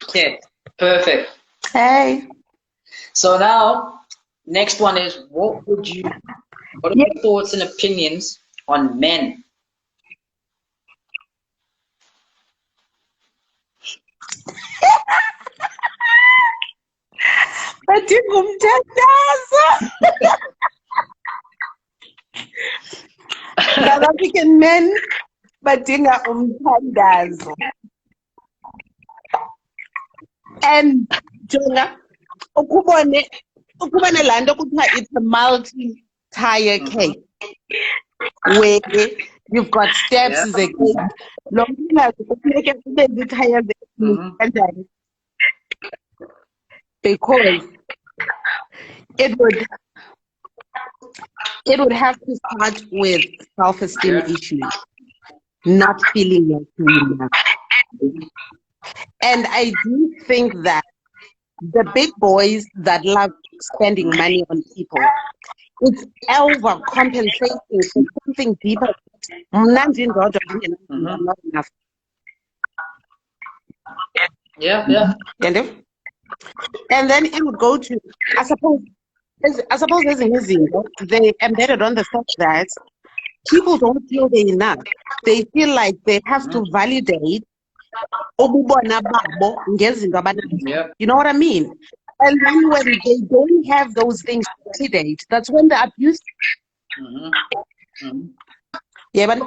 Okay, perfect. Hey. So now, next one is what are your thoughts and opinions on men? South African men badinga umthandazo. And jonga ukubone laa nto kuthiwa it's a multi-tire cake where you've got steps zegate lo mnikazi kufuneke kube zii-tires kanjani because it would have to start with self-esteem issues, not feeling like you're enough. And I do think that the big boys that love spending money on people, it's overcompensating for something deeper. Not enough. Yeah. And then it would go to, I suppose as an example, they embedded on the fact that people don't feel they're enough. They feel like they have to validate. You know what I mean? And then when they don't have those things to validate, that's when the abuse. Yeah, but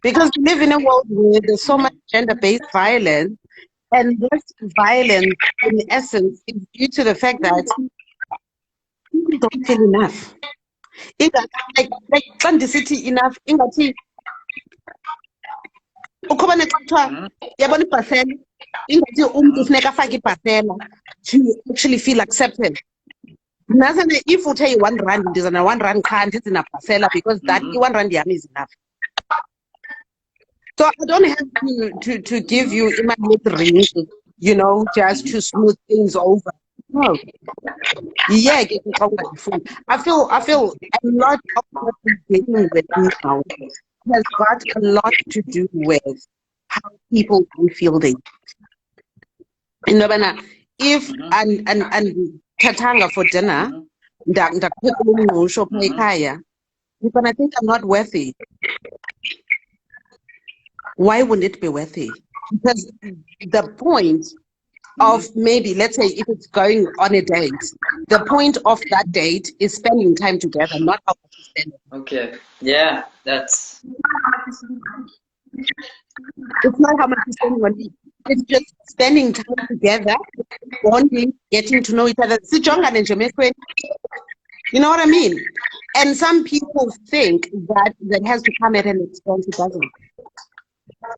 because we live in a world where there's so much gender-based violence, and this violence, in essence, is due to the fact that people don't feel enough. Like the city enough, ukhona xa kuthiwa yabona ibhasela ingathi umntu ufuneka afake ibhasela to actually feel accepted. Nazana if uthe yi-R1 ndiza na-R1 qha ndithi nabhasela because that i-R1 yam is enough. So I don't have to give you imali with ring, you know, just to smooth things over. No. Yeah, I feel a lot of what we're dealing with now has got a lot to do with how people can feel they. If and Tatanga for dinner, you're gonna think I'm not worthy. Why wouldn't it be worthy? Because the point of maybe, let's say, if it's going on a date, the point of that date is spending time together, not how much you spend. Okay. Yeah, that's. It's not how much you spend on it. It's just spending time together, bonding, getting to know each other. You know what I mean? And some people think that has to come at an expense. It doesn't.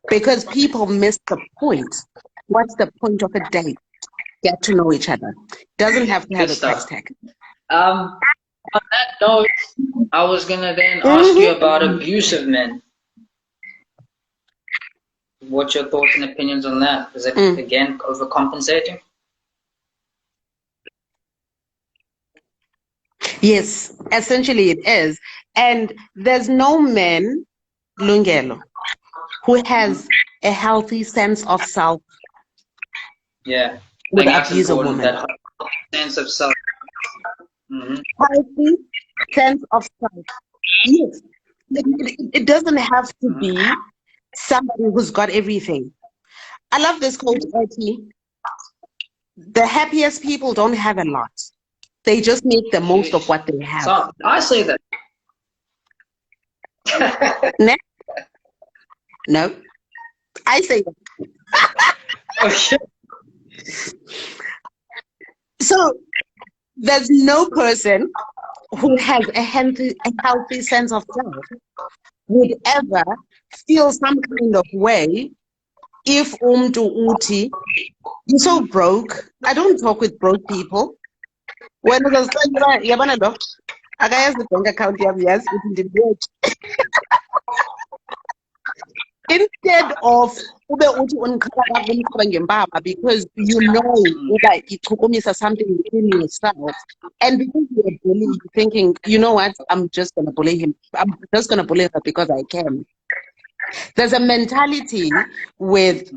Because people miss the point. What's the point of a date? Get to know each other. Doesn't have to have a price tag. On that note, I was gonna then ask you about abusive men. What's your thoughts and opinions on that? Is it again overcompensating? Yes, essentially it is. And there's no man, Lungelo, who has a healthy sense of self. Yeah. Would abuse a woman. That sense of self. Healthy sense of self. Yes. It doesn't have to be somebody who's got everything. I love this quote, Eti. The happiest people don't have a lot. They just make the most of what they have. So I say that. No, I say that. Okay. So there's no person who has a healthy sense of self would ever feel some kind of way if uti you're so broke. I don't talk with broke people. When I was like, yabana I got the bank account yes, instead of because you know it's something within yourself, and because you're bullying, thinking, you know what, I'm just gonna bully him. I'm just gonna bully her because I can. There's a mentality with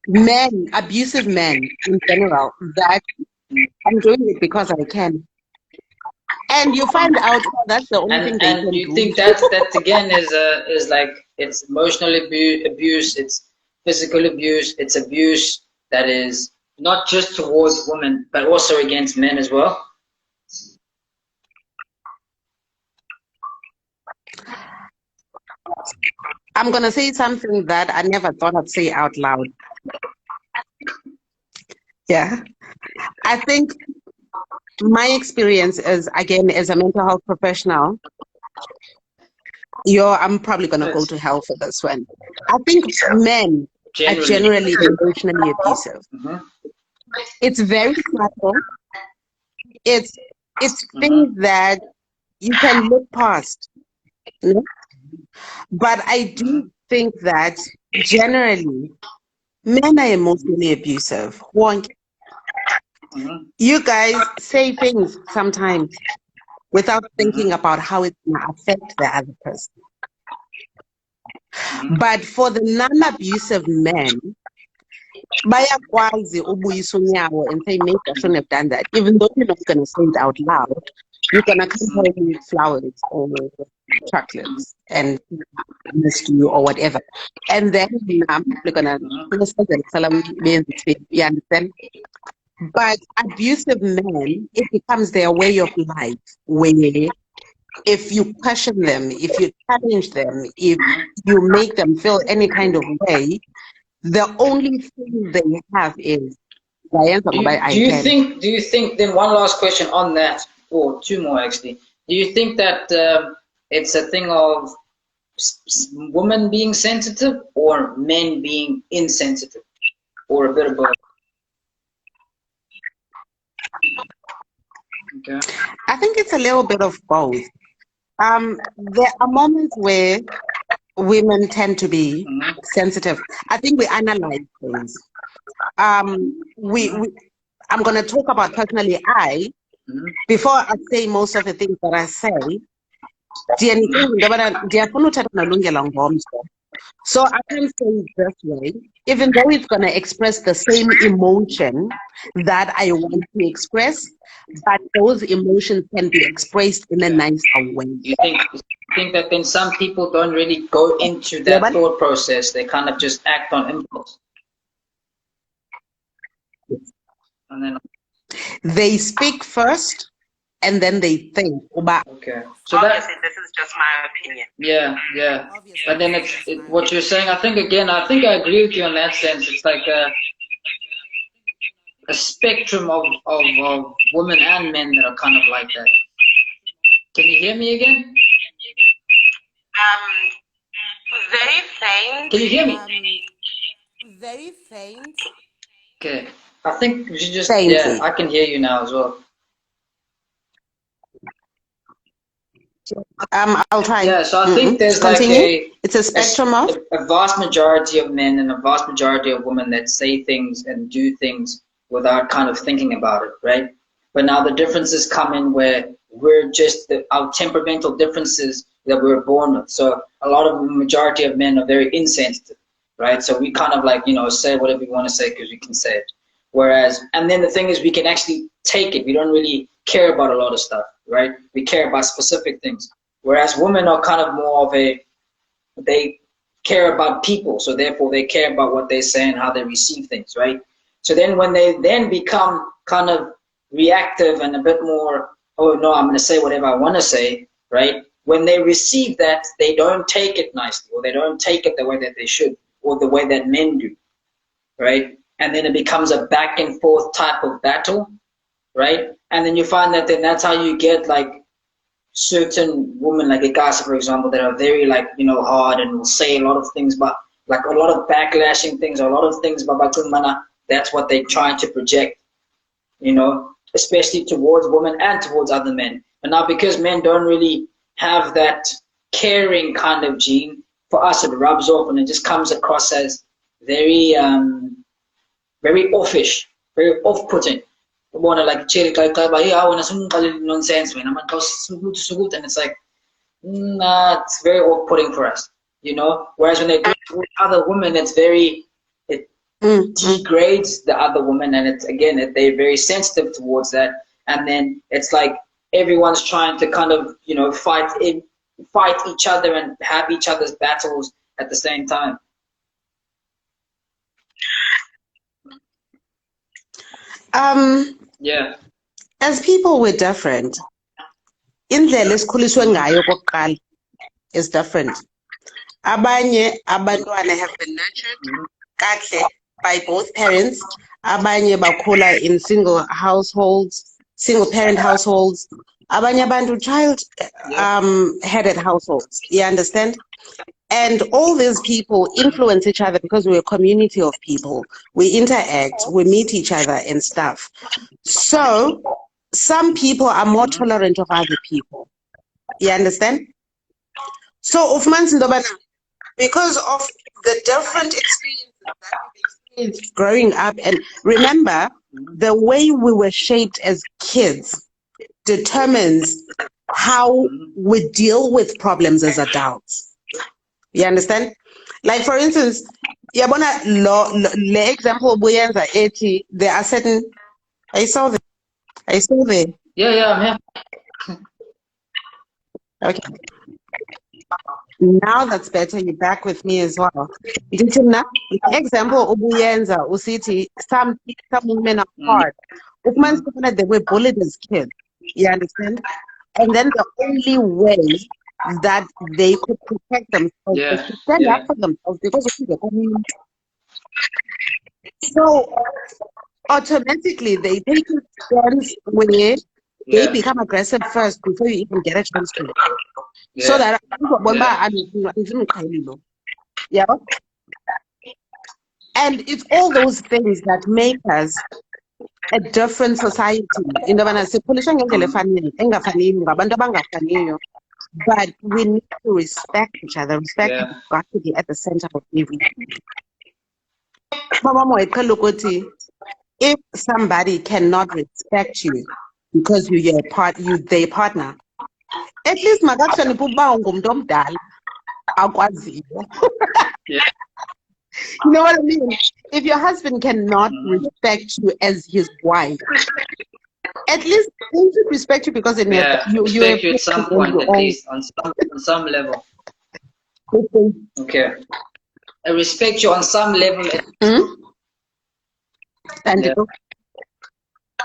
men, abusive men in general, that I'm doing it because I can. And you find out that's the only thing they And can do you do. think that again is like it's emotional abuse, it's physical abuse, it's abuse that is not just towards women but also against men as well? I'm going to say something that I never thought I'd say out loud. Yeah. I think my experience is, again, as a mental health professional, I'm probably going to go to hell for this one. I think men are generally emotionally abusive. Mm-hmm. It's very subtle. It's Mm-hmm. things that you can look past. You know? But I do think that generally men are emotionally abusive. Mm-hmm. You guys say things sometimes without thinking about how it's going to affect the other person. But for the non-abusive men, bayakwazi ubuyisa unyawo and say, maybe I shouldn't have done that. Even though you're not going to say it out loud, you're going to come home with flowers or chocolates and miss you or whatever. And then I'm probably going to, you understand? But abusive men, it becomes their way of life where if you question them, if you challenge them, if you make them feel any kind of way, the only thing they have is do you think then one last question on that, or two more actually, do you think that it's a thing of women being sensitive or men being insensitive, or a bit of both? Okay. I think it's a little bit of both. There are moments where women tend to be sensitive. I think we analyze things. I'm going to talk about personally. Before I say most of the things that I say, so I can say it this way, even though it's going to express the same emotion that I want to express, but those emotions can be expressed in a nicer way. You think that then some people don't really go into that thought process, they kind of just act on impulse? And then they speak first and then they think. Okay. So obviously, this is just my opinion. Yeah. But then what you're saying, I think I agree with you in that sense. It's like a spectrum of women and men that are kind of like that. Can you hear me again? Very faint. Can you hear me? Very faint. Okay. I think you just Faintly. I can hear you now as well. I'll try. Yeah, so I think there's it's a spectrum of a vast majority of men and a vast majority of women that say things and do things without kind of thinking about it, right? But now the differences come in where we're just our temperamental differences that we're born with. So a lot of the majority of men are very insensitive, right? So we kind of like, say whatever we want to say because we can say it. Whereas, and then the thing is we can actually take it. We don't really care about a lot of stuff, right? We care about specific things. Whereas women are kind of more of they care about people. So therefore they care about what they say and how they receive things, right? So then when they then become kind of reactive and a bit more, oh no, I'm going to say whatever I want to say, right? When they receive that, they don't take it nicely, or they don't take it the way that they should, or the way that men do, right? And then it becomes a back and forth type of battle, right? And then you find that then that's how you get like certain women, like a Gaza, for example, that are very like, hard and will say a lot of things, but like a lot of backlashing things, or a lot of things, but that's what they're trying to project, especially towards women and towards other men. And now because men don't really have that caring kind of gene, for us it rubs off and it just comes across as very, very offish, very off-putting. Want to like nonsense, man. And it's like, it's very off-putting for us, Whereas when they do it with other women, it's very, degrades the other woman, and it's again that they're very sensitive towards that, and then it's like everyone's trying to kind of fight each other and have each other's battles at the same time. Yeah. As people, we're different. Indlela esikhuliswe ngayo kokuqala is different. Abanye abantwana have been nurtured kahle by both parents. Abanye bakhula in single parent households. Abanye abantu child headed households. You understand? And all these people influence each other because we're a community of people. We interact, we meet each other and stuff. So some people are more tolerant of other people. You understand? So because of the different experiences that we've experienced growing up, and remember, the way we were shaped as kids determines how we deal with problems as adults. You understand? Like, for instance, the example buyenza ethi, there are certain. I saw there. Yeah, I'm here. Okay. Now that's better. You're back with me as well. Example ubuyenza usithi some women are hard. They were bullied as kids. You understand? And then the only way that they could protect themselves is to stand up for themselves because of the community. So automatically they take a stance where they become aggressive first before you even get a chance to. So that and it's all those things that make us a different society. But we need to respect each other. Respect has got to be at the center of everything. If somebody cannot respect you because you're their partner, at least you know what I mean? If your husband cannot respect you as his wife, at least he should respect you because you respect you at some point, at least on some level. Okay, I respect you on some level. And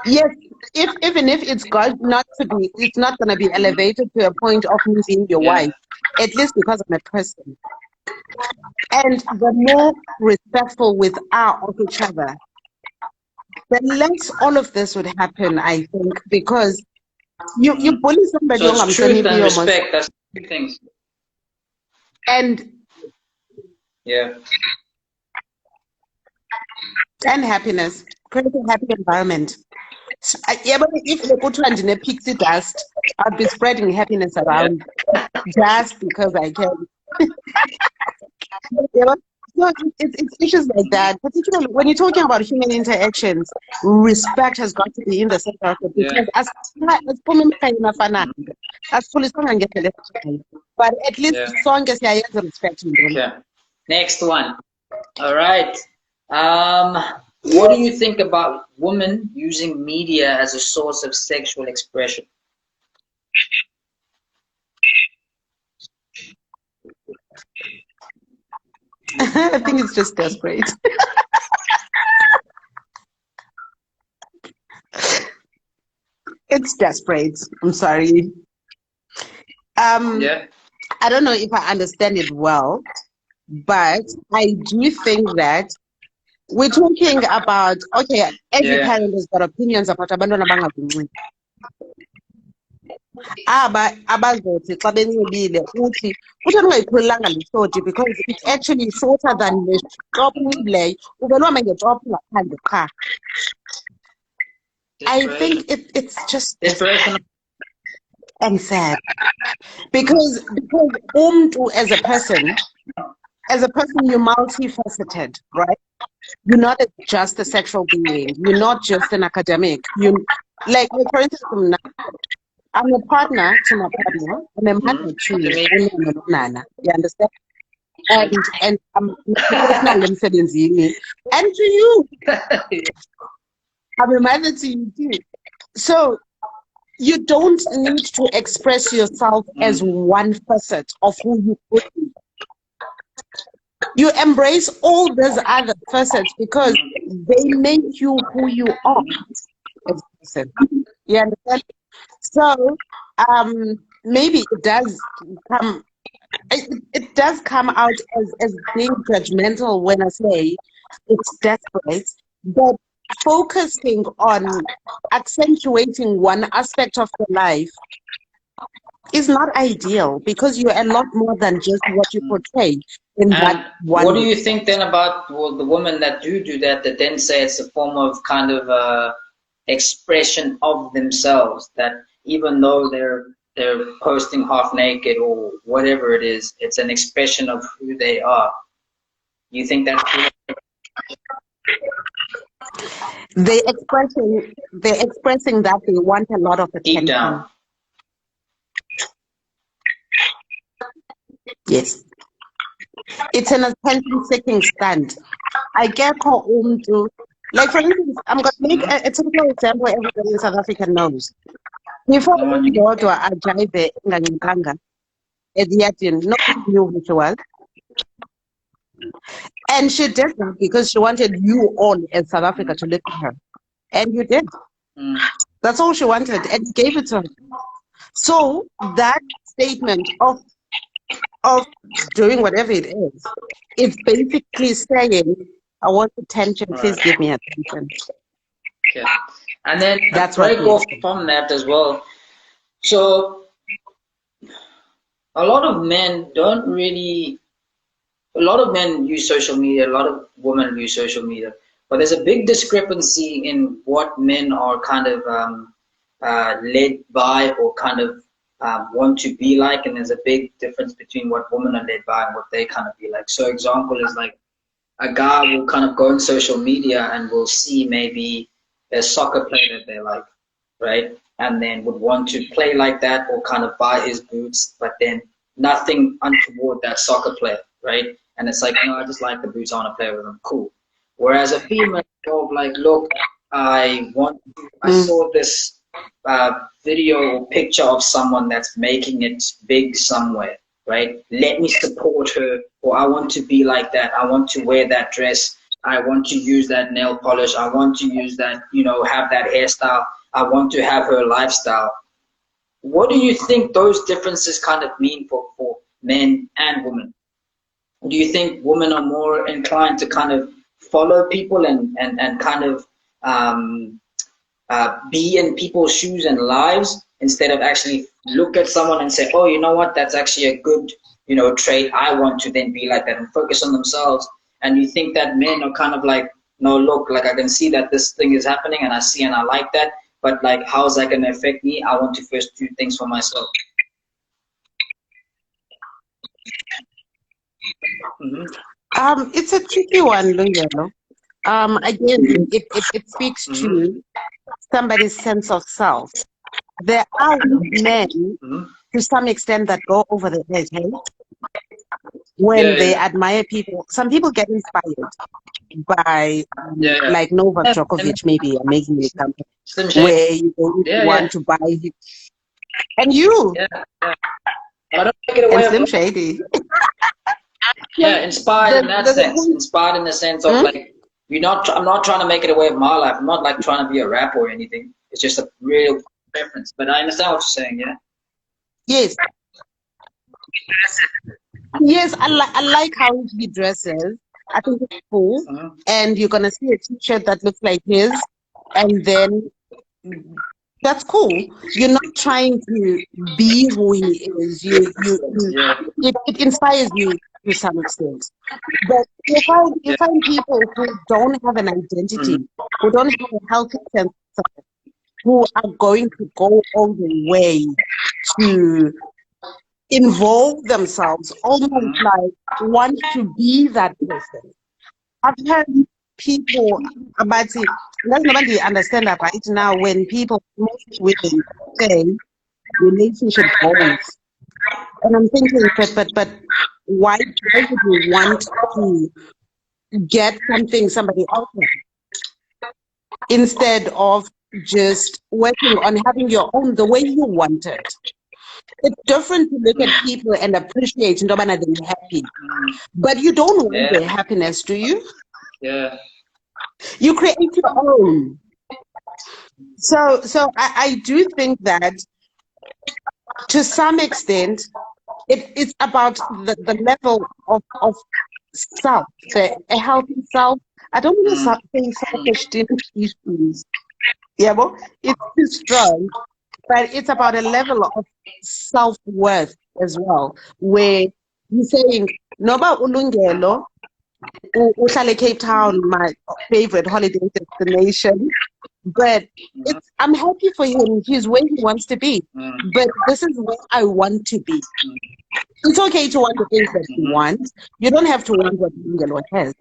yes, even if it's not going to be elevated to a point of me being your wife, at least because I'm a person. And the more respectful we are of each other, the less all of this would happen, I think, because you bully somebody. So it's truth and respect, that's two things. And and happiness, create a happy environment. But if they put you in a pixie dust, I'd be spreading happiness around just because I can. So it's issues like that, particularly when you're talking about human interactions. Respect has got to be in the center of it, because but at least song is respect. Okay. Next one. All right. What do you think about women using media as a source of sexual expression? I think it's just desperate. It's desperate. I'm sorry. I don't know if I understand it well, but I do think that we're talking about, okay, every parent has got opinions about abantwana bangavinci. Abazothi xa benxibile uthi ungayikhulelanga lesoti because it's actually shorter than the top unxibileyo uvele uhambe ngetop ngaphandle qha. I think it's just and sad because umntu as a person you're multifaceted, right? You're not just a sexual being, you're not just an academic, you like for instance, I'm a partner to my partner, and I'm a mother to Nana. You understand? and professional emsebenzini, and to you, I'm a mother to you too. So you don't need to express yourself as one facet of who you could be. You embrace all those other facets because they make you who you are as a person. You understand? So maybe it does come out as being judgmental when I say it's desperate, but focusing on accentuating one aspect of your life is not ideal because you're a lot more than just what you portray in that one. What do you think then about the women that do that then say it's a form of kind of expression of themselves, that even though they're posting half naked or whatever it is, it's an expression of who they are? You think that's true? They're expressing that they want a lot of attention. Deep down. Yes. It's an attention-seeking stunt. I get her own to, like for instance, I'm going to make a typical example everybody in South Africa knows. Before Ndodwa ajive ngangikanga, Ediatin, nobody knew who she was. And she did that because she wanted you all in South Africa to look at her. And you did. That's all she wanted, and you gave it to her. So that statement of doing whatever it is, it's basically saying, I want attention, please give me attention. Okay. And then that's break off from that as well. So a lot of men use social media, a lot of women use social media, but there's a big discrepancy in what men are kind of led by or kind of want to be like, and there's a big difference between what women are led by and what they kind of be like. So example is like a guy will kind of go on social media and will see maybe a soccer player that they like, right? And then would want to play like that or kind of buy his boots, but then nothing untoward that soccer player, right? And it's like, no, I just like the boots, I want to play with them, cool. Whereas a female is like, look, I saw this video or picture of someone that's making it big somewhere, right? Let me support her, or I want to be like that. I want to wear that dress. I want to use that nail polish. I want to use that, have that hairstyle. I want to have her lifestyle. What do you think those differences kind of mean for men and women? Do you think women are more inclined to kind of follow people and kind of be in people's shoes and lives instead of actually look at someone and say, oh, you know what, that's actually a good, trait. I want to then be like that and focus on themselves. And you think that men are kind of like, no, look, like I can see that this thing is happening and I see and I like that, but like, how's that going to affect me? I want to first do things for myself. It's a tricky one, Lungelo. Again, it speaks to somebody's sense of self. There are men, to some extent, that go over the edge, hey? When they admire people. Some people get inspired by, like Novak Djokovic, maybe, I'm making an example, where you want to buy it. And you. I don't take it away. And Slim Shady. Inspired in that sense. Inspired in the sense of like, I'm not trying to make it a way of my life. I'm not like trying to be a rapper or anything. It's just a real preference. But I understand what you're saying, yeah? Yes. Yes, I like how he dresses. I think it's cool. And you're going to see a t-shirt that looks like his. And then that's cool. You're not trying to be who he is. It inspires you to some extent. But you find people who don't have an identity, who don't have a healthy sense of self, who are going to go all the way to involve themselves, almost like want to be that person. I've heard people about it. Doesn't nobody understand that right now when people, most women, say relationship goals. And I'm thinking, but why would you want to get something somebody else has instead of just working on having your own the way you want it? It's different to look at people and appreciate nobana they're happy. But you don't want their happiness, do you? Yeah. You create your own. So I do think that to some extent it's about the level of self, a healthy self. I don't want to say self-esteem issues. Yeah, well, it's too strong, but it's about a level of self-worth as well, where you're saying, Noba ulungelo, uhlale Cape Town, my favorite holiday destination, but I'm happy for him. He's where he wants to be, but this is where I want to be. It's okay to want the things that you want. You don't have to want what Ulungelo has.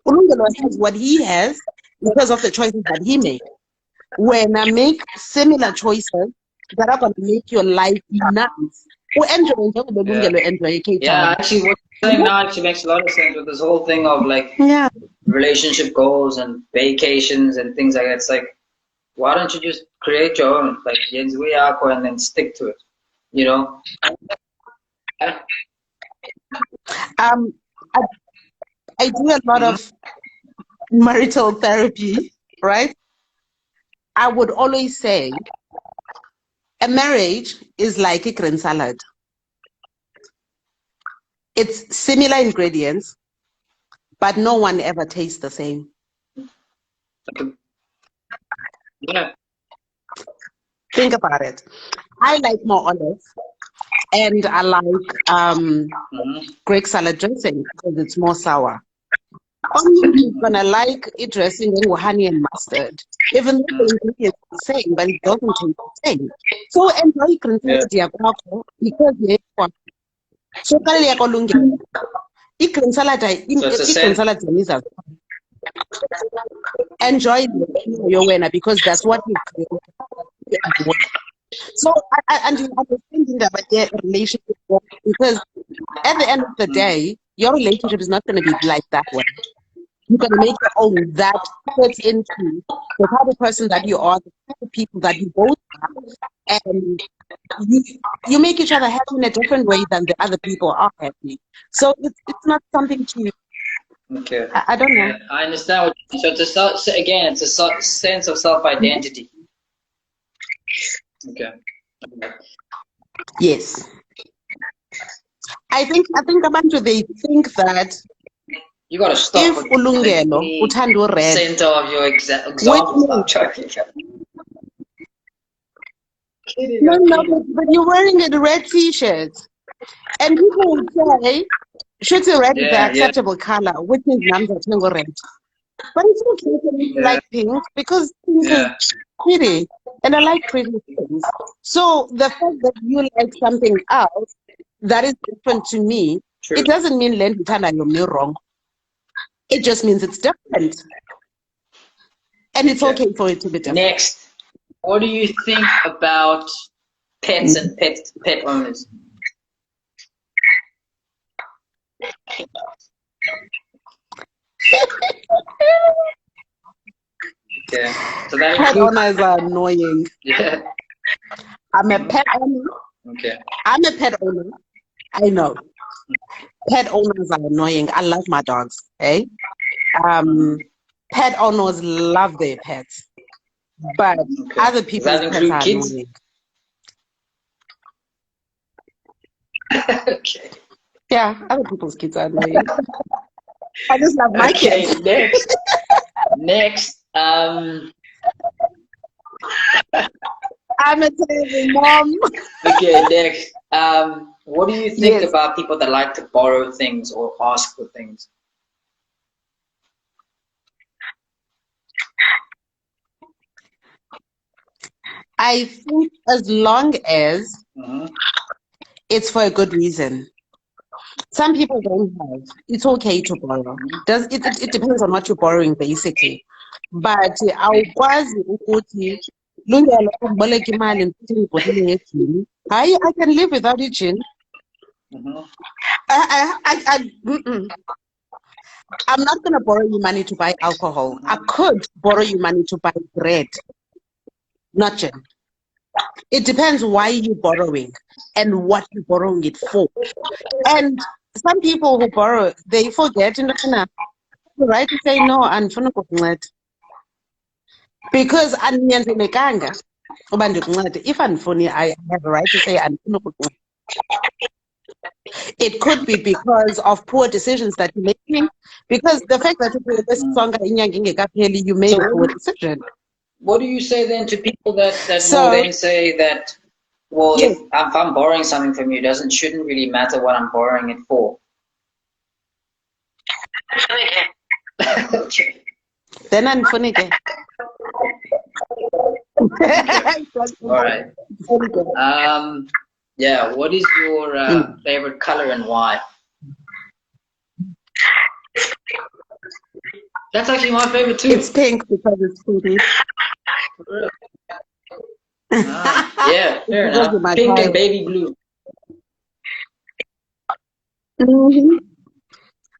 Ulungelo has what he has because of the choices that he made. When I make similar choices that are going to make your life nice, yeah, actually, what you're saying now actually makes a lot of sense with this whole thing of like relationship goals and vacations and things like that. It's like, why don't you just create your own, like Jens Wiako, and then stick to it, you know? I do a lot of marital therapy, right? I would always say a marriage is like a green salad. It's similar ingredients, but no one ever tastes the same. Yeah. Think about it. I like more olives, and I like Greek salad dressing because it's more sour. Only you're gonna like it dressing in honey and mustard, even though the ingredients are the same, but it doesn't taste the same. So enjoy green salad because so green salad is enjoy your winner because that's what you create. So and you understand that relationship because at the end of the day, your relationship is not going to be like that one. You're going to make your own that fits into the type of person that you are, the type of people that you both are, and you make each other happy in a different way than the other people are happy. So it's not something to. Okay. I don't know. Yeah, I understand what. So it's a sense of self-identity. Okay. Yes. I think abantu they think that you gotta stop if ulungelo uthanda red center of your example. No, but you're wearing a red t-shirt, and people would say, "Should red is the acceptable color?" Which is namza red. But it's okay for me to like pink because pink is pretty, and I like pretty things. So the fact that you like something else that is different to me, it doesn't mean you're wrong. It just means it's different. And it's okay for it to be different. Next, what do you think about pets and pet owners? Okay. So that pet owners are annoying. Yeah. I'm a pet owner. Okay. I'm a pet owner. I know. Pet owners are annoying. I love my dogs. Okay. Pet owners love their pets, but other people's pets are annoying. Okay. Yeah, other people's kids are annoying. I just love my kids. Next. I'm a terrible mom. Okay, next. What do you think about people that like to borrow things or ask for things? I think as long as it's for a good reason. Some people don't have. It's okay to borrow. It depends on what you're borrowing, basically. But awukwazi ukuthi lungelo ukuboleka imali ngikuthi ngibholeke ngejini. Hayi, I can live without a gin. I'm not going to borrow you money to buy alcohol. I could borrow you money to buy bread, not gin. It depends why you're borrowing and what you're borrowing it for. And some people who borrow, they forget in the right to say no and because if I'm funny, I have a right to say it could be because of poor decisions that you're making. Because the fact that you made a poor decision. What do you say then to people that So, will then say that, well, yes. if I'm borrowing something from you, shouldn't really matter what I'm borrowing it for? Then I'm funny. All right. Yeah. What is your favorite color and why? That's actually my favorite too. It's pink because it's pretty. Yeah, fair enough. Pink and baby blue. Mm-hmm.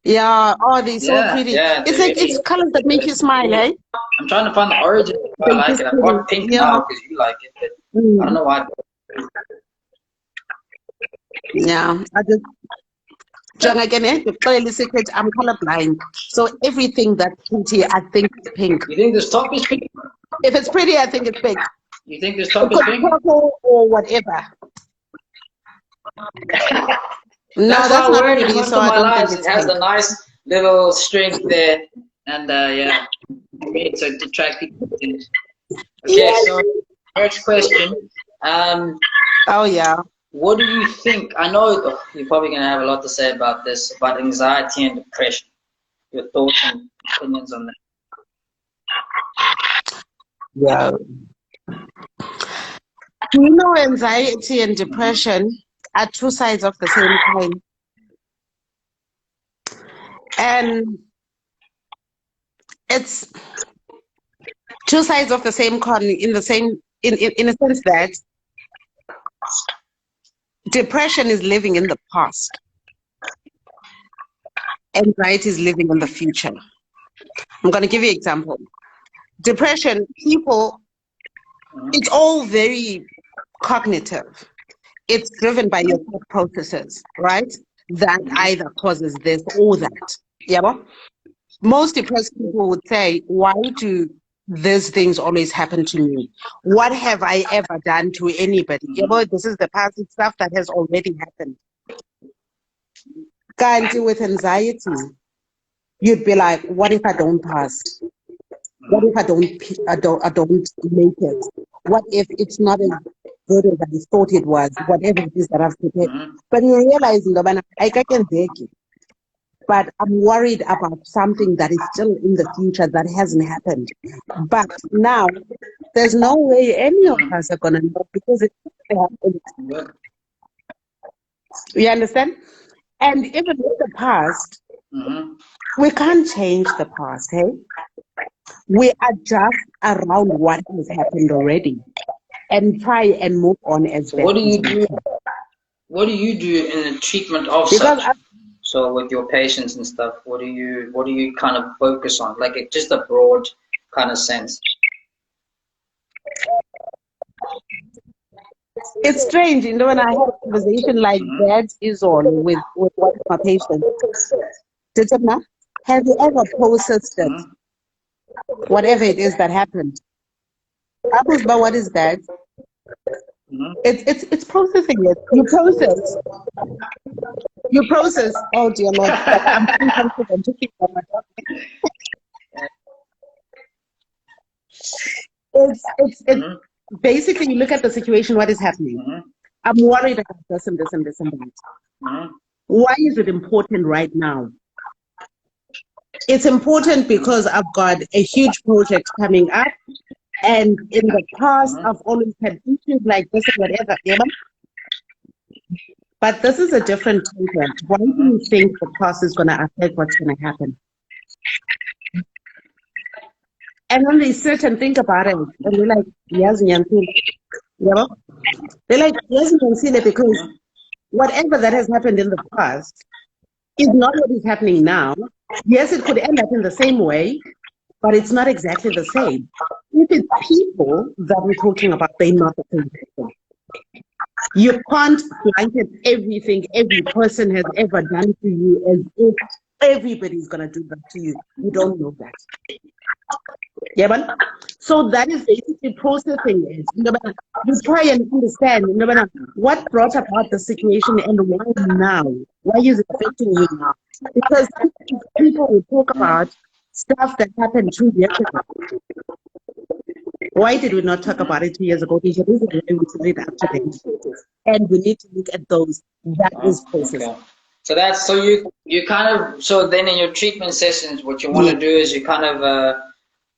Yeah, oh, they're so pretty. Yeah, it's like it's colors that make you smile, eh? I'm trying to find the origin of why I like it. I've got pink now because you like it, but I don't know why. Yeah, I just again, the secret, I'm colorblind. So everything that's pretty, I think is pink. You think this top is pink? If it's pretty, I think it's pink. You think this top is pink? Purple or whatever. No, that's not pretty, most so of I my don't lives, think it has a nice little strength there, and yeah, it's to attract people. Okay, yes. So next question. Oh yeah. What do you think? I know you're probably going to have a lot to say about this, about anxiety and depression. Your thoughts and opinions on that. Yeah. You know, anxiety and depression are two sides of the same coin. And it's two sides of the same coin in a sense that depression is living in the past. Anxiety is living in the future. I'm going to give you an example. Depression, people, it's all very cognitive. It's driven by your thought processes, right? That either causes this or that. Yeah. Most depressed people would say, why do these things always happen to me? What have I ever done to anybody? Yeah, this is the past stuff that has already happened. Can't deal with anxiety. You'd be like, what if I don't pass? What if I don't make it? What if it's not as good as I thought it was? Whatever it is that I've prepared. But you realize, I can take it. But I'm worried about something that is still in the future that hasn't happened. But now, there's no way any of us are going to know because it happened. You understand? And even with the past, we can't change the past, hey? We adjust around what has happened already and try and move on as best What do as you we do? can. What do you do in the treatment of such? So with your patients and stuff, what do you kind of focus on? Like just a broad kind of sense. It's strange, when I have a conversation like that is on with one of my patients. Have you ever processed it? Whatever it is that happened. Apples, but what is that? It's processing it. You process. Oh dear Lord, I'm confident to keep on my It's basically you look at the situation, what is happening. I'm worried about this and this and this and that. Why is it important right now? It's important because I've got a huge project coming up, and in the past I've always had issues like this and whatever. But this is a different concept. Why do you think the past is going to affect what's going to happen? And when they sit and think about it, and they're like, yes, they're like, yes, because whatever that has happened in the past, is not what is happening now. Yes, it could end up in the same way, but it's not exactly the same. If it's people that we're talking about, they're not the same people. You can't blanket everything every person has ever done to you as if everybody's going to do that to you. You don't know that. Yeah, but so that is basically processing it. You try and understand what brought about the situation and why now. Why is it affecting you now? Because people will talk about stuff that happened 2 years ago. Why did we not talk about it 2 years ago? Because this is where we should read up to date. And we need to look at those. That is processing. Okay. So that's so you kind of so then in your treatment sessions, what you want to do is you kind of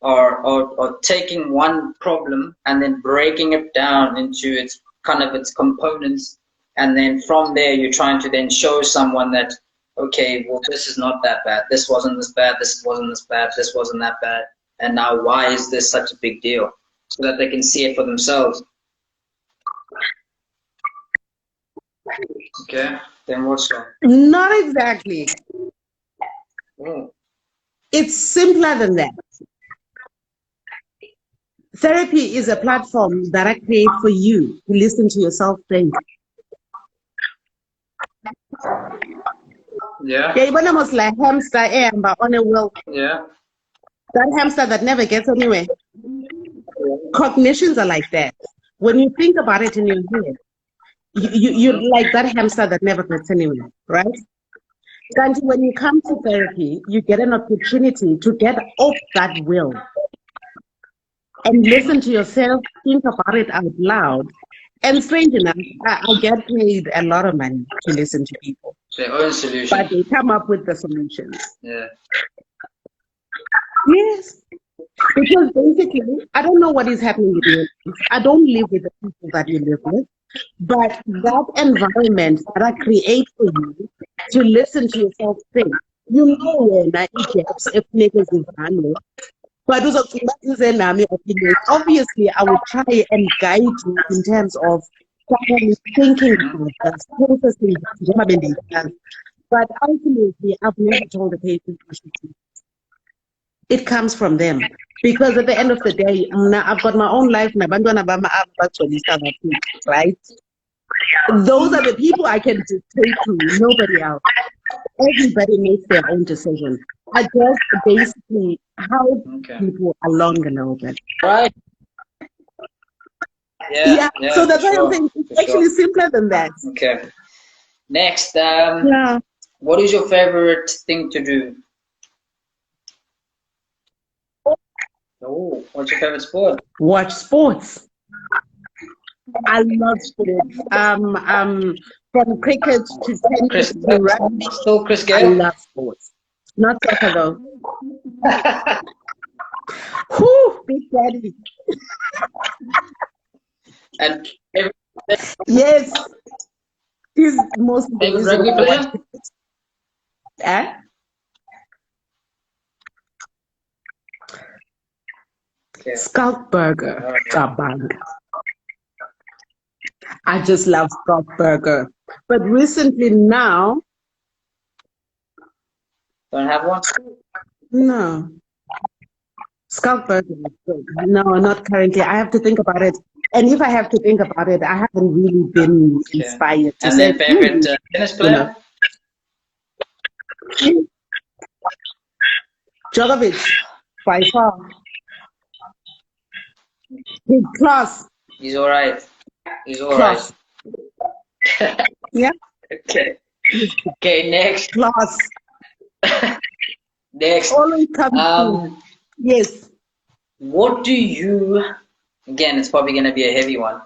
are taking one problem and then breaking it down into its kind of its components, and then from there you're trying to then show someone that, okay, well, this is not that bad, this wasn't this bad, this wasn't this bad, this wasn't that bad, and now why is this such a big deal, so that they can see it for themselves. Okay, then what's wrong? Not exactly. Oh. It's simpler than that. Therapy is a platform that I create for you to listen to yourself think. Yeah. Yeah, even almost like hamster but on a wheel. Yeah. That hamster that never gets anywhere. Cognitions are like that. When you think about it in your head, you're like that hamster that never gets anywhere, right? And when you come to therapy, you get an opportunity to get off that wheel and listen to yourself, think about it out loud. And strange enough, I get paid a lot of money to listen to people. Their own solution. But they come up with the solutions. Yeah. Yes. Because basically, I don't know what is happening with you. I don't live with the people that you live with. But that environment that I create for you to listen to yourself think, you know when I gaps if niggas is handled. But obviously, I will try and guide you in terms of thinking about this, processing this. But ultimately, I've never told the patient it comes from them. Because at the end of the day, I've got my own life, right? Those are the people I can dictate to, nobody else. Everybody makes their own decision. I just basically help people along a little bit. Right. Yeah. So that's why I'm saying it's actually simpler than that. Okay. Next, what is your favorite thing to do? Oh, what's your favorite sport? Watch sports. I love sports. From cricket to tennis to rugby. Still Chris Gale? I love sports. Not soccer though. Whew, big daddy. And yes, he's most favorite rugby player? Eh? Okay. Skulkberger. Kabang. I just love Skulkberger. But recently now. Don't have one? No. Skulkberger is good. No, not currently. I have to think about it. And if I have to think about it, I haven't really been inspired to and say. And then favorite tennis player? Djokovic, by far. He's class. He's all right. He's all right. Yeah. Okay. Okay, next. Class. Next. Always comes yes. What do you, again, it's probably going to be a heavy one,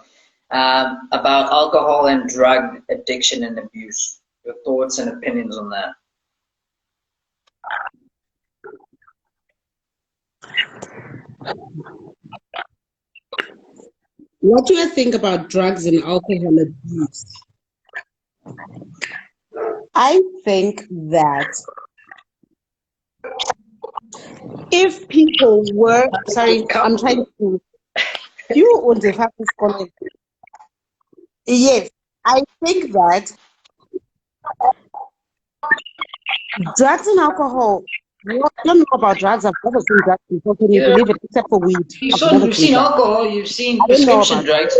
about alcohol and drug addiction and abuse? Your thoughts and opinions on that? What do you think about drugs and alcohol abuse? I think that if people were, sorry, I'm trying to, you would have this comment. Yes, I think that Drugs and alcohol. Well, I don't know about drugs. I've never seen drugs before. Can you believe it? Except for weed. You've seen alcohol, you've seen I don't know prescription about drugs.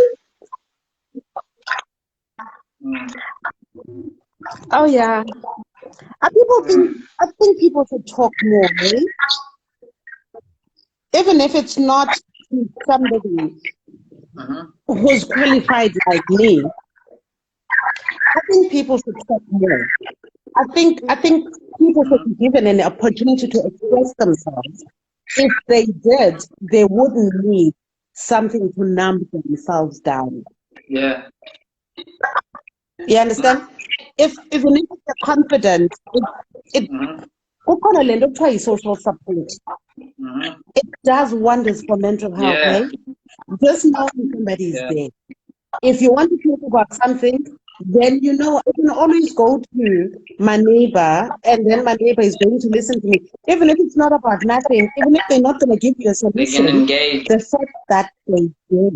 Oh yeah. I think people should talk more, eh? Even if it's not to somebody who's qualified like me. I think people should talk more. I think people should be given an opportunity to express themselves. If they did, they wouldn't need something to numb themselves down. Yeah. You understand? If even if they're confident, social support. It does wonders for mental health, Yeah. eh? Just knowing somebody is there. If you want to talk about something, then you know I can always go to my neighbor, and then my neighbor is going to listen to me. Even if it's not about nothing, even if they're not going to give you a solution, they can engage. The fact that they do,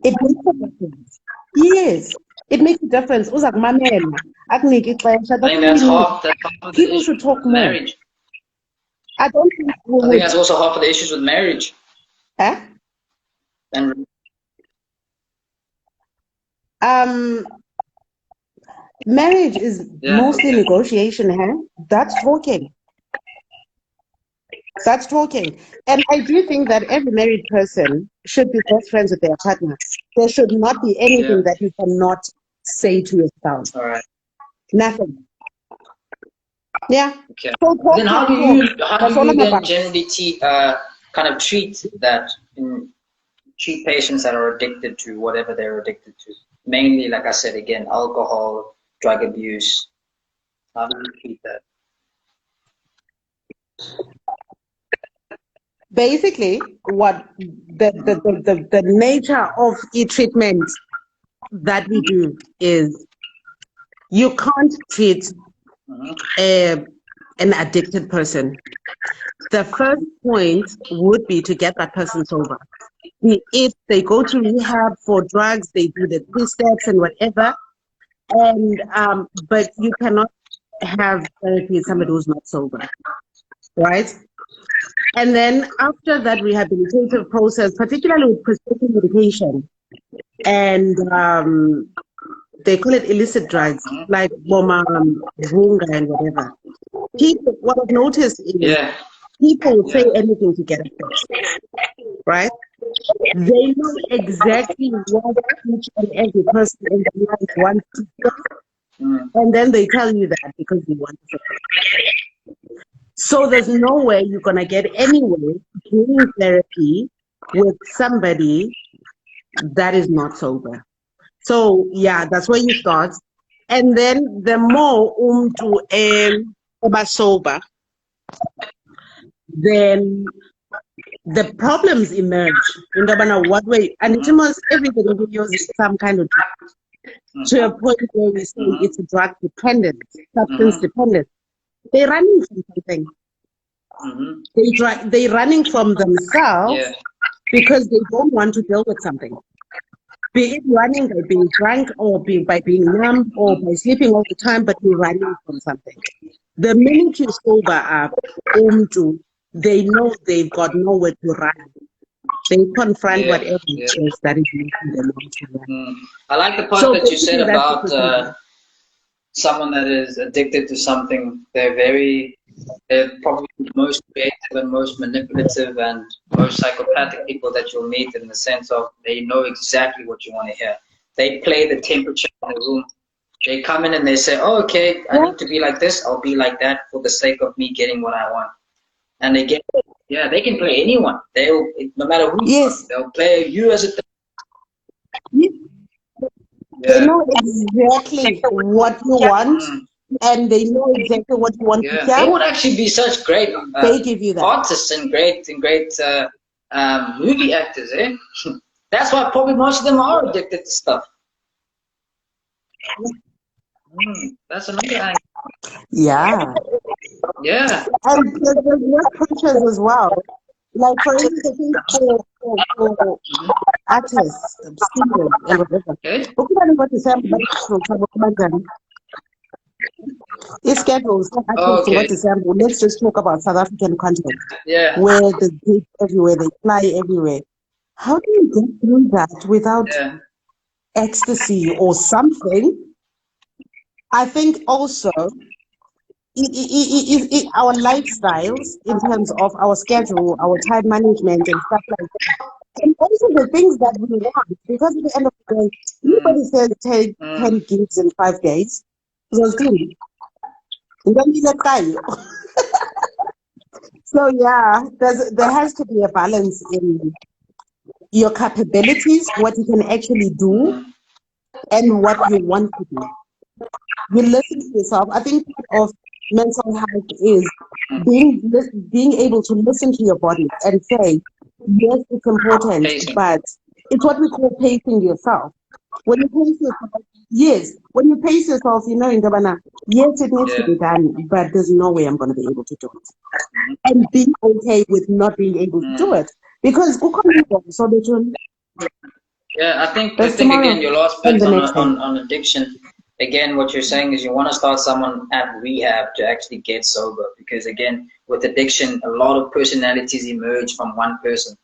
it makes a difference. Yes, it makes a difference. I think that's half the people should talk more. Marriage. I don't think I think that's also half of the issues with marriage. Huh? And marriage is mostly negotiation, huh? That's talking. And I do think that every married person should be best friends with their partner. There should not be anything that you cannot say to your spouse. All right. Nothing. Yeah. Okay. So then how do you then generally kind of treat patients that are addicted to whatever they're addicted to? Mainly, like I said again, alcohol, drug abuse. How do you treat that? Basically, what the nature of e-treatment that we do is you can't treat an addicted person. The first point would be to get that person sober. If they go to rehab for drugs, they do the 3 steps and whatever, and but you cannot have therapy with somebody who's not sober, right? And then after that rehabilitative process, particularly with prescription medication, and they call it illicit drugs, like Boma, Runga, and whatever. What I've noticed is people will say anything to get a fix, right? They know exactly what each and every person in the life wants to do, and then they tell you that because they want to. So there's no way you're going to get anywhere doing therapy with somebody that is not sober. So yeah, that's where you start. And then the more sober, then the problems emerge in the what way, and it's almost everybody who uses some kind of drug to a point where we say it's a drug dependent, substance dependent. They're running from something. They're running from themselves because they don't want to deal with something. Be it running by being drunk or by being numb or by sleeping all the time, but you're running from something. The minute you sober up, they know they've got nowhere to run. They confront whatever it is that is making them want to run. I like the part that you said about someone that is addicted to something. They're probably the most creative and most manipulative and most psychopathic people that you'll meet, in the sense of they know exactly what you want to hear. They play the temperature in the room. They come in and they say, oh, okay, I need to be like this, I'll be like that for the sake of me getting what I want. And they get it. Yeah, they can play anyone. No matter who you are, they'll play you as a They know exactly what you want, and they know exactly what you want to hear. They would actually be such great they give you that. artists and great movie actors, eh? That's why probably most of them are addicted to stuff. That's another angle. Yeah. Yeah. And there's work cultures as well. Like, for instance, for artists, singers, and whatever. It's scheduled. Oh, okay. December. Let's just talk about South African context, Yeah. where the kids everywhere, they fly everywhere. How do you get through that without Yeah. ecstasy or something? I think also our lifestyles in terms of our schedule, our time management and stuff like that. And also the things that we want, because at the end of the day, nobody says take 10 gigs in 5 days. So yeah, there has to be a balance in your capabilities, what you can actually do, and what you want to do. You listen to yourself. I think part of mental health is being able to listen to your body and say, yes, it's important, Pacing. but it's what we call pacing yourself. When you pace yourself, yes, when you pace yourself, you know, in Gabana, yes, it needs to be done, but there's no way I'm going to be able to do it. And being okay with not being able to do it. Because Yeah, I think tomorrow again your last and bit the next day. on addiction. Again, what you're saying is you want to start someone at rehab to actually get sober, because again, with addiction, a lot of personalities emerge from one person,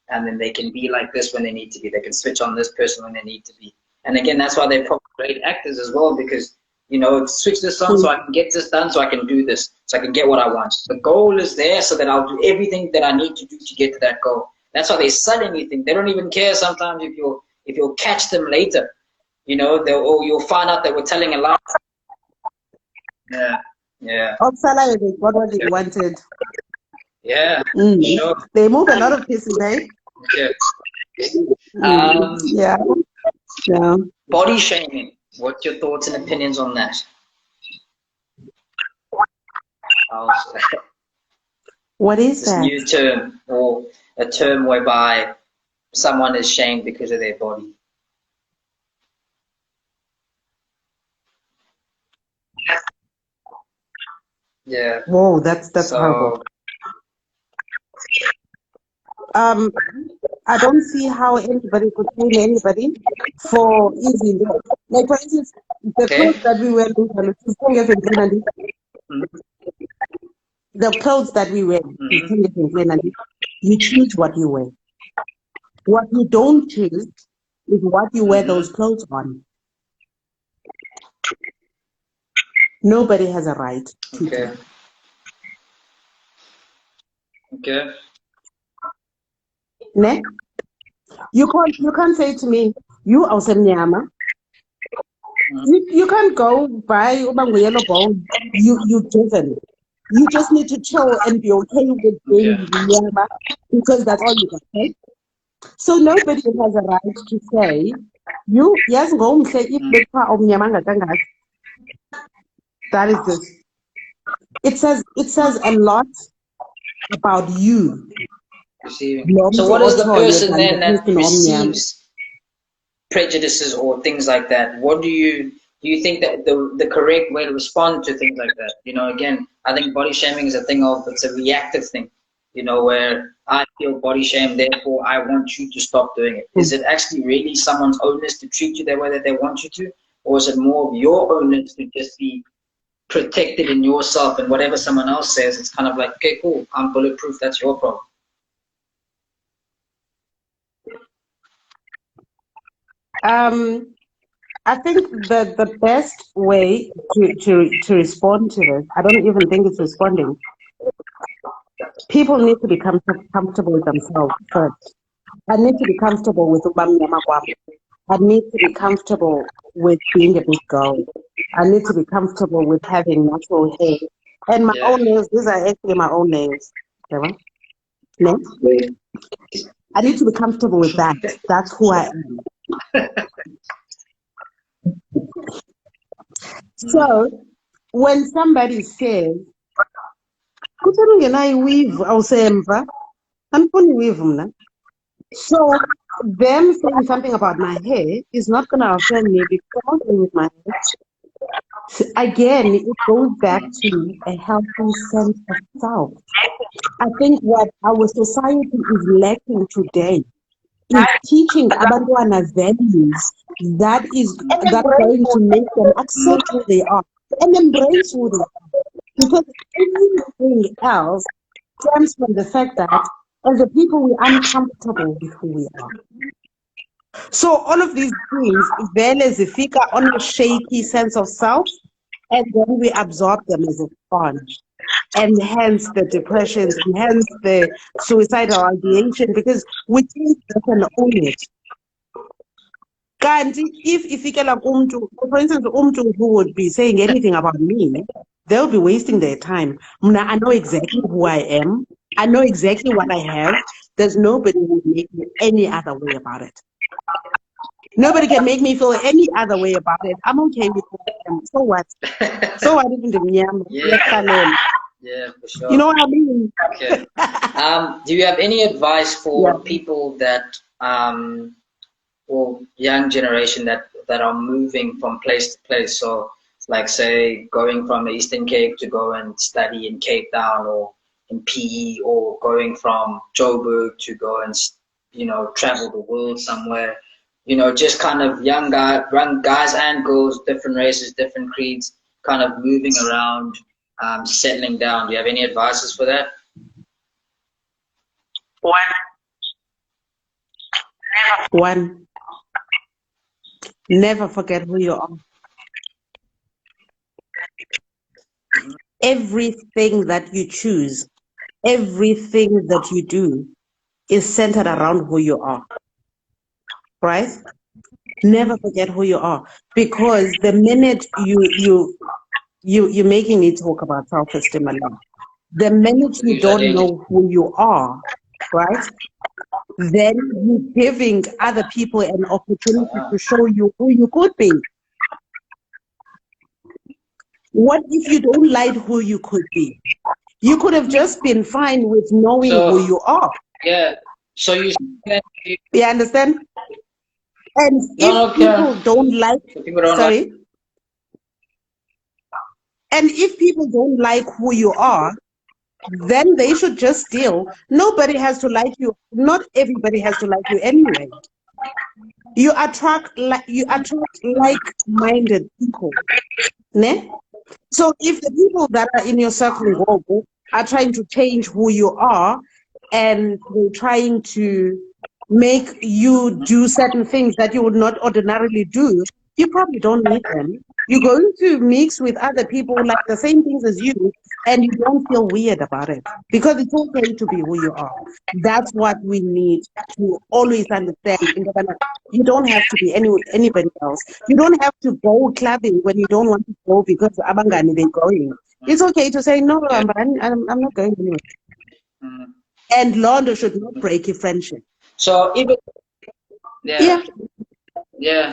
and then they can be like this when they need to be. They can switch on this person when they need to be. And again, that's why they're probably great actors as well, because you know, switch this on so I can get this done, so I can do this, so I can get what I want. The goal is there, so that I'll do everything that I need to do to get to that goal. That's why they sell anything. They don't even care sometimes if you'll catch them later. You know, or you'll find out that we're telling a lie. Yeah, yeah. Oksala, they got what they wanted. Yeah, sure. They move a lot of pieces, eh? Okay. Yeah. Body shaming. What's your thoughts and opinions on that? What is this that? new term, or a term whereby someone is shamed because of their body? Yeah. Whoa, that's horrible. I don't see how anybody could blame anybody for easy work. Like, for instance, the clothes that we wear, the clothes that we wear, you choose what you wear. What you don't choose is what you wear those clothes on. Nobody has a right to do. Okay. Ne? You can't say to me, you are Nyama. You can't go buy yellow bone. You driven. You just need to chill and be okay with being Nyama, because that's all you can say. So nobody has a right to say, you yes go say if that is this. It says a lot about you. So what is the person then that receives prejudices or things like that? What do you think that the correct way to respond to things like that? You know, again, I think body shaming is a thing of, it's a reactive thing, you know, where I feel body shame, therefore I want you to stop doing it. Is it actually really someone's onus to treat you the way that they want you to? Or is it more of your onus to just be protected in yourself, and whatever someone else says, it's kind of like, okay, cool, I'm bulletproof, that's your problem? I think the best way to respond to this, I don't even think it's responding. People need to be comfortable with themselves first. I need to be comfortable with I need to be comfortable with being a big girl. I need to be comfortable with having natural hair. And my own nails, these are actually my own nails. No? I need to be comfortable with that. That's who I am. So when somebody says, so them saying something about my hair is not going to offend me because I'm okay with my hair. Again, it goes back to a healthy sense of self. I think what our society is lacking today is teaching abantwana values that are going to make them accept who they are. and embrace who they are. Because everything else stems from the fact that as a people, we're uncomfortable with who we are. So all of these things, vele zifika on a shaky sense of self, and then we absorb them as a sponge. And hence the depressions, and hence the suicidal ideation, because we think they can own it. Kanti if ifikela kumntu, for instance, umntu who would be saying anything about me, they'll be wasting their time. I know exactly who I am. I know exactly what I have. There's nobody who would make me any other way about it. Nobody can make me feel any other way about it. I'm okay with who I am. So what? So what even the mnyama? Yeah, for sure. You know what I mean? Okay. Do you have any advice for people that or young generation that are moving from place to place? So, like say, going from the Eastern Cape to go and study in Cape Town or in PE, or going from Joburg to go and travel the world somewhere. Just kind of young guys and girls, different races, different creeds, kind of moving around, settling down. Do you have any advices for that? One, never forget who you are. Everything that you choose, everything that you do is centered around who you are. Right? Never forget who you are, because the minute you're making me talk about self-esteem alone, the minute you don't know who you are, right, then you're giving other people an opportunity to show you who you could be. What if you don't like who you could be? You could have just been fine with knowing who you are. Yeah. So you understand? And if people don't like, sorry. And if people don't like who you are, then they should just deal. Nobody has to like you. Not everybody has to like you anyway. You attract like-minded people. Ne? So if the people that are in your circle are trying to change who you are, and they're trying to make you do certain things that you would not ordinarily do, you probably don't need them. You're going to mix with other people like the same things as you, and you don't feel weird about it, because it's okay to be who you are. That's what we need to always understand. You don't have to be anybody else. You don't have to go clubbing when you don't want to go because abangani they're going. It's okay to say, no, I'm not going anywhere. And Londo should not break your friendship. So even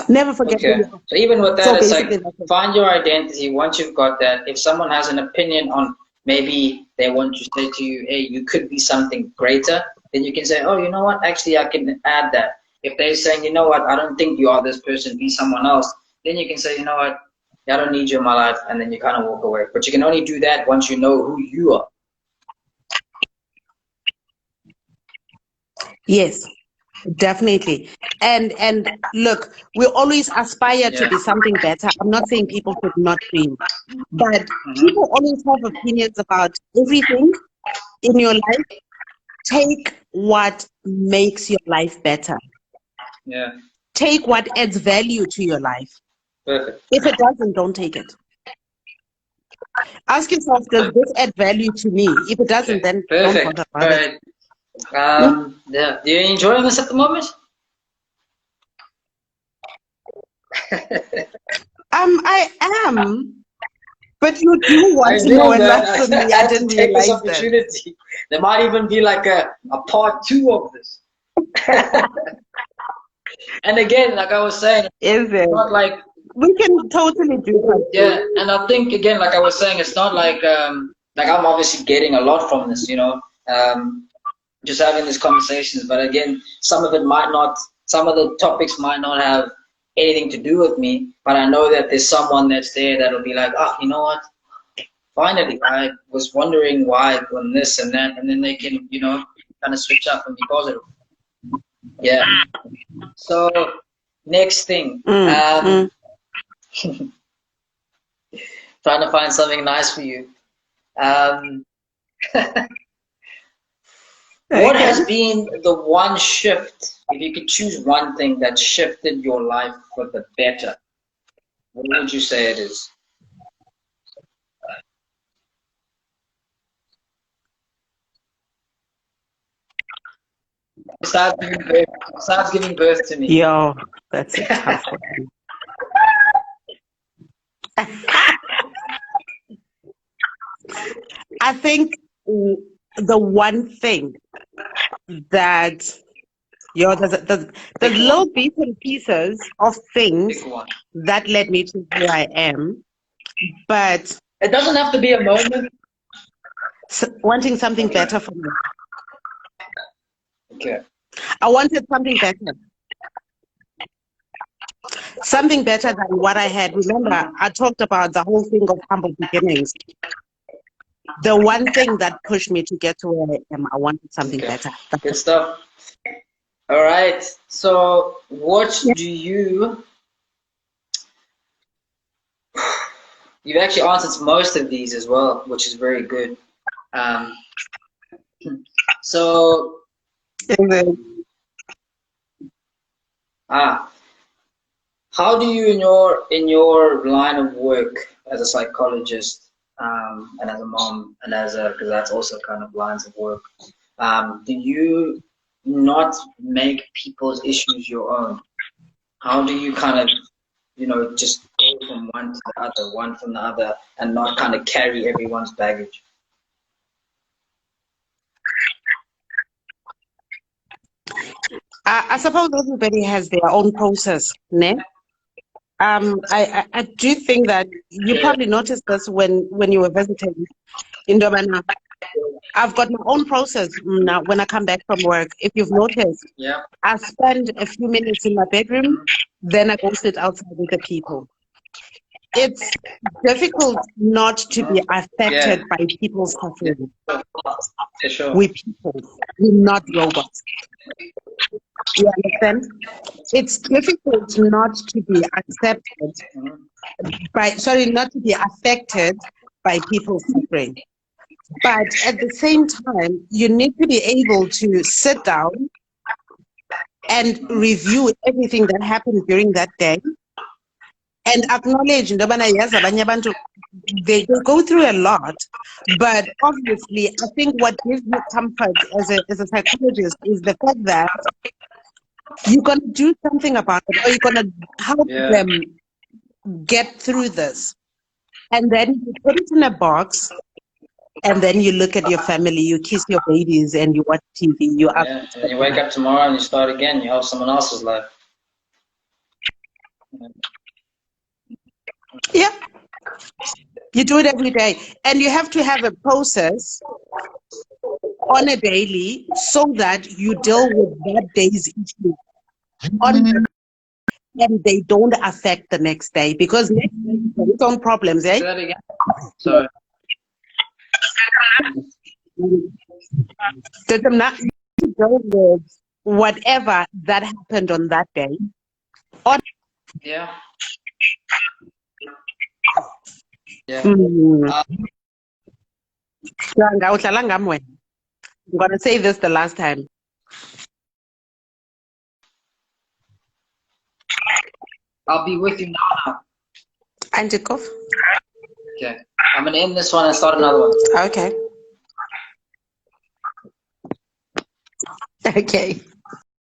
never forget. Okay. So even with that, it's like find your identity. Once you've got that, if someone has an opinion on, maybe they want to say to you, hey, you could be something greater, then you can say, oh, you know what, actually I can add that. If they're saying, you know what, I don't think you are this person, be someone else, then you can say, you know what, I don't need you in my life, and then you kind of walk away. But you can only do that once you know who you are. Yes, definitely. And look, we always aspire to be something better. I'm not saying people should not dream, but people always have opinions about everything in your life. Take what makes your life better. Yeah. Take what adds value to your life. Perfect. If it doesn't, don't take it. Ask yourself, does this add value to me? If it doesn't, then don't bother about it. Yeah. Do you enjoy this at the moment? I am, but you do want to know a lot from me. I didn't realize this opportunity. There might even be like a part 2 of this. And again, like I was saying, is it not like we can totally do that? Yeah, and I think again, like I was saying, it's not like I'm obviously getting a lot from this, just having these conversations. But again, some of the topics might not have anything to do with me, but I know that there's someone that's there that'll be like, oh, you know what? Finally, I was wondering why on this and that, and then they can, kind of switch up and be positive. Yeah. So next thing, Trying to find something nice for you. Um, what Okay. has been the one shift, if you could choose one thing that shifted your life for the better, what would you say it is? Besides giving birth to me. Yo, that's a tough one. I think the one thing that there's Pick one. little bits and pieces of things Pick one. that led me to where I am, but It doesn't have to be a moment. wanting something better for me. Okay. I wanted something better. Something better than what I had. Remember, I talked about the whole thing of humble beginnings. The one thing that pushed me to get to where I am, I wanted something better. Good stuff. All right. So, what do you? You've actually answered most of these as well, which is very good. So, how do you in your line of work as a psychologist, and as a mom, and because that's also kind of lines of work, do you not make people's issues your own? How do you kind of, just go from one to the other, one from the other, and not kind of carry everyone's baggage? I suppose everybody has their own process, ne? I do think that you probably noticed this when you were visiting in Durban. I've got my own process now when I come back from work. If you've noticed, Yeah. I spend a few minutes in my bedroom, then I go sit outside with the people. It's difficult not to be affected by people's suffering. For sure. We're people, we're not robots. You understand? It's difficult not to be accepted not to be affected by people's suffering. But at the same time, you need to be able to sit down and review everything that happened during that day and acknowledge they go through a lot. But obviously, I think what gives you comfort as a psychologist is the fact that you're going to do something about it, or you're going to help them get through this. And then you put it in a box, and then you look at your family, you kiss your babies, and you watch TV. And then you wake up tomorrow and you start again. You help someone else's life. Yeah. You do it every day. And you have to have a process on a daily so that you deal with that day's issue and they don't affect the next day, because next day has its own problems, eh? Say that again. So, deal with whatever that happened on that day. yeah. I'm going to say this the last time. I'll be with you now. Antikov. Okay. I'm going to end this one and start another one. Okay. Okay.